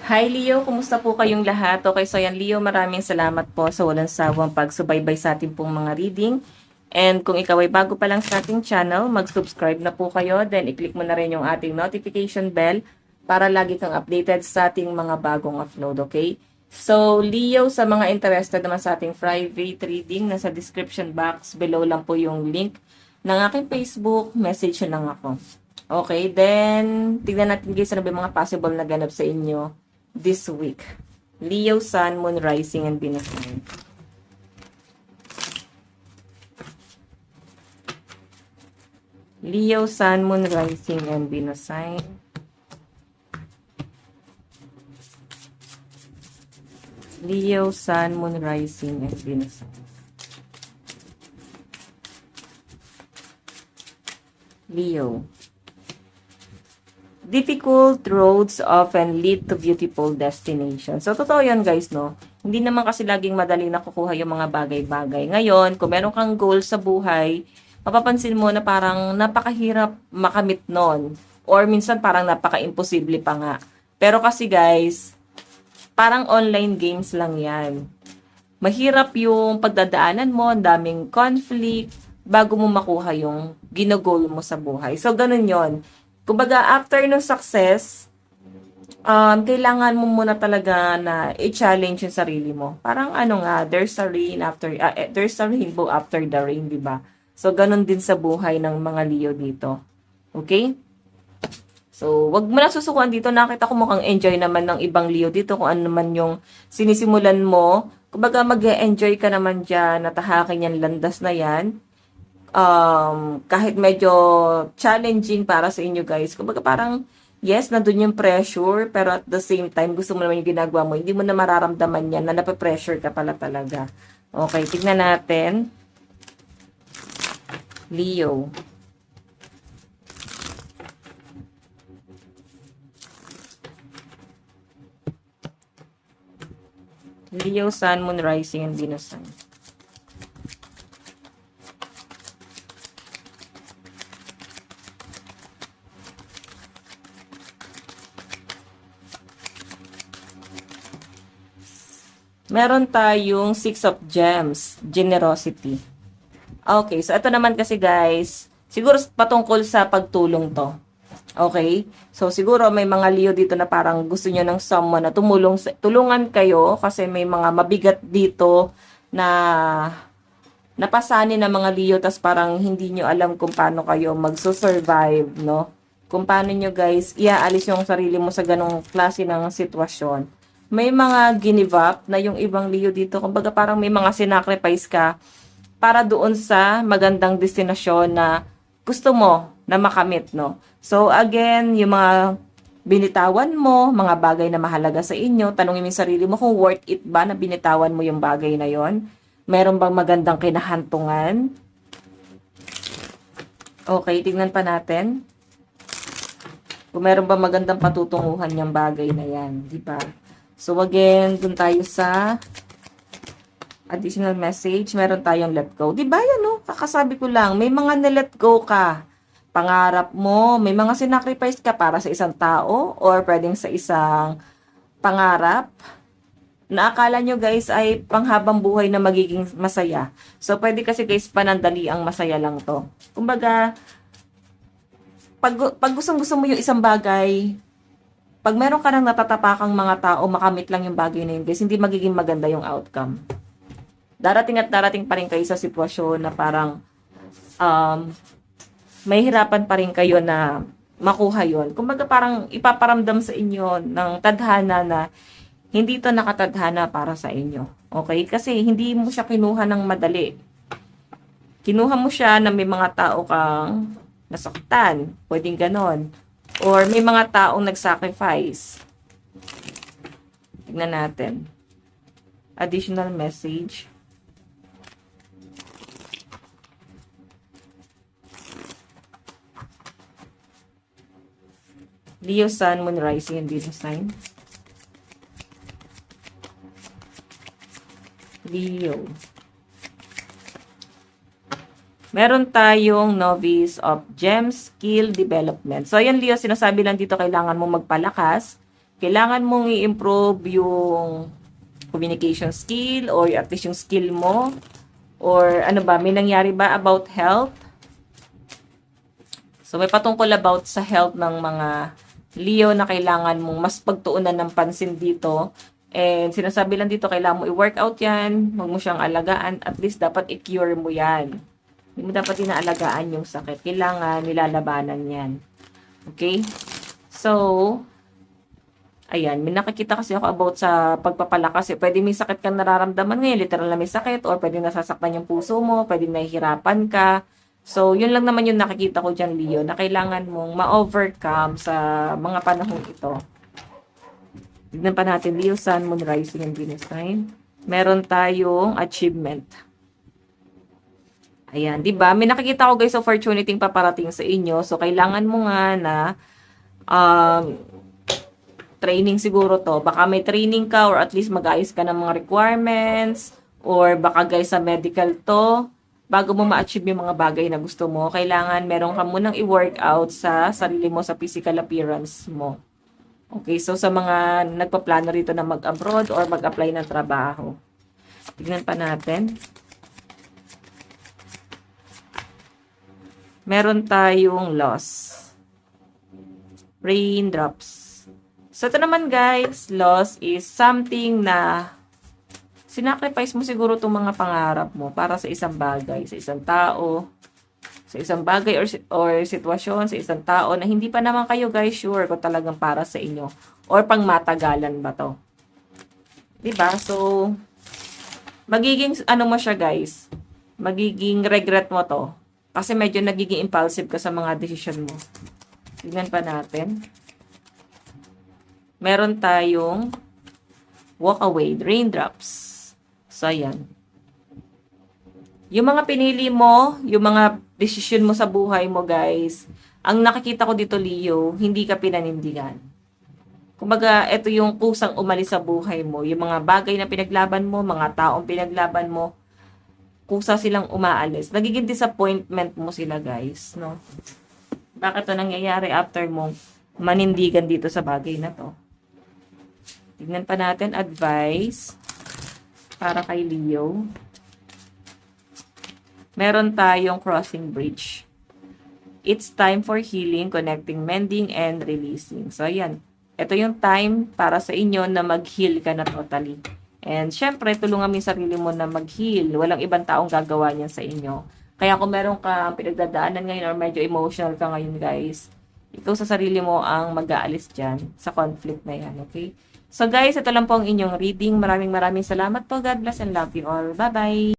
Hi Leo, kumusta po kayong lahat? Okay, so yan Leo, maraming salamat po sa walang sawang pagsubaybay sa ating pong mga reading. And kung ikaw ay bago pa lang sa ating channel, mag-subscribe na po kayo. Then i-click mo na rin yung ating notification bell para lagi kang updated sa ating mga bagong upload, okay? So Leo, sa mga interested naman sa ating private reading, nasa description box below lang po yung link ng aking Facebook, message nyo lang ako. Okay, then tignan natin guys ano ba yung mga possible na ganap sa inyo this week. Leo, Sun, Moon, Rising, and Venus sign. Leo, Sun, Moon, Rising, and Venus sign. Leo, Sun, Moon, Rising, and Venus sign. Leo. Difficult roads often lead to beautiful destinations. So, totoo yan guys, no? Hindi naman kasi laging madali nakukuha yung mga bagay-bagay. Ngayon, kung meron kang goal sa buhay, mapapansin mo na parang napakahirap makamit nun. Or minsan parang napaka-imposible pa nga. Pero kasi guys, parang online games lang yan. Mahirap yung pagdadaanan mo, ang daming conflict, bago mo makuha yung ginagol mo sa buhay. So, ganun yon. Kumbaga, after ng success, kailangan mo muna talaga na i-challenge yung sarili mo. Parang ano nga, there's a rainbow after the rain, di ba? So, ganun din sa buhay ng mga Leo dito. Okay? So, wag mo na susukuan dito. Nakita ko mukhang enjoy naman ng ibang Leo dito kung ano naman yung sinisimulan mo. Kumbaga, mag-enjoy ka naman dyan, natahakin yan, landas na yan. Kahit medyo challenging para sa inyo guys. Kumbaga parang, yes, nandun yung pressure, pero at the same time, gusto mo naman yung ginagawa mo, hindi mo na mararamdaman yan na nape-pressure ka pala talaga. Okay, tignan natin. Leo. Leo, Sun, Moon, Rising, and Venus sign. Meron tayong Six of Gems, generosity. Okay, so ito naman kasi guys, siguro patungkol sa pagtulong to. Okay? So siguro may mga Leo dito na parang gusto niyo ng someone na tulungan kayo kasi may mga mabigat dito na napasanin ng mga Leo tas parang hindi nyo alam kung paano kayo magso-survive, no? Kung paano nyo guys iaalis yung sarili mo sa ganong klase ng sitwasyon. May mga give up na yung ibang Leo dito. Kumbaga parang may mga sinacrifice ka para doon sa magandang destinasyon na gusto mo na makamit, no? So, again, yung mga binitawan mo, mga bagay na mahalaga sa inyo, tanongin mo yung sarili mo kung worth it ba na binitawan mo yung bagay na yon. Meron bang magandang kinahantungan? Okay, tignan pa natin. Kung meron bang magandang patutunguhan yung bagay na yan, di ba? So again, dun tayo sa additional message. Meron tayong let go. Diba yan, no? Kakasabi ko lang, may mga na-let go ka. Pangarap mo, may mga sinacrifice ka para sa isang tao or pwedeng sa isang pangarap na akala nyo guys ay panghabang buhay na magiging masaya. So pwede kasi guys panandali ang masaya lang to. Kumbaga, pag gustong-gusto mo yung isang bagay, pag meron ka ng natatapakang mga tao, makamit lang yung bagay na yun, guys, hindi magiging maganda yung outcome. Darating at darating pa rin kayo sa sitwasyon na parang may hirapan pa rin kayo na makuha yun. Kumbaga parang ipaparamdam sa inyo ng tadhana na hindi to nakatadhana para sa inyo. Okay? Kasi hindi mo siya kinuha ng madali. Kinuha mo siya na may mga tao kang nasaktan. Pwedeng ganon. Or may mga taong nag-sacrifice. Tignan natin. Additional message. Leo, Sun, Moon, Rising, and Venus sign. Leo. Meron tayong Novice of Gems Skill Development. So, yan Leo, sinasabi lang dito kailangan mo magpalakas kailangan mong i-improve yung communication skill or at least yung skill mo, or ano ba, may nangyari ba about health? So, may patungkol about sa health ng mga Leo na kailangan mong mas pagtuunan ng pansin dito. And sinasabi lang dito, kailangan mo i-workout yan, huwag mo siyang alagaan, at least dapat i-cure mo yan. Hindi mo dapat inaalagaan yung sakit. Kailangan nilalabanan yan. Okay? So, ayan, may nakikita kasi ako about sa pagpapalakas. Pwede may sakit kang nararamdaman ngayon, literal na may sakit, or pwede nasasaktan yung puso mo, pwede nahihirapan ka. So, yun lang naman yung nakikita ko dyan, Leo, na kailangan mong ma-overcome sa mga panahon ito. Tignan pa natin, Leo, Sun, Moon, Rising, and Venus sign. Meron tayong achievement. Ayan, di ba? May nakikita ko guys opportunity paparating sa inyo. So, kailangan mo nga na training siguro to. Baka may training ka or at least mag-ayos ka ng mga requirements or baka guys sa medical to. Bago mo ma-achieve yung mga bagay na gusto mo, kailangan meron ka munang i-workout sa sarili mo, sa physical appearance mo. Okay, so sa mga nagpaplano rito na mag-abroad or mag-apply ng trabaho. Tignan pa natin. Meron tayong loss. Raindrops. So, ito naman guys, loss is something na sinacrifice mo siguro itong mga pangarap mo para sa isang bagay, sa isang tao, sa isang bagay or sitwasyon, sa isang tao na hindi pa naman kayo guys sure kung talagang para sa inyo or pang matagalan ba to. Diba? So, magiging ano mo siya guys, magiging regret mo to. Kasi medyo nagiging impulsive ka sa mga decision mo. Tignan pa natin. Meron tayong walk away, raindrops. So, ayan. Yung mga pinili mo, yung mga decision mo sa buhay mo, guys, ang nakikita ko dito, Leo, hindi ka pinanindigan. Kumbaga, ito yung kusang umalis sa buhay mo. Yung mga bagay na pinaglaban mo, mga taong pinaglaban mo, kusa silang umaalis. Nagiging disappointment mo sila, guys, no? Bakit ito nangyayari after mo manindigan dito sa bagay na to? Tignan pa natin, advice para kay Leo. Meron tayong crossing bridge. It's time for healing, connecting, mending, and releasing. So, ayan. Ito yung time para sa inyo na mag-heal ka na totally. And syempre, tulungan mo yung sarili mo na mag-heal. Walang ibang taong gagawa niyan sa inyo. Kaya kung meron ka pinagdadaanan ngayon or medyo emotional ka ngayon, guys, ikaw sa sarili mo ang mag-aalis dyan sa conflict na yan, okay? So guys, ito lang po ang inyong reading. Maraming salamat po. God bless and love you all. Bye-bye!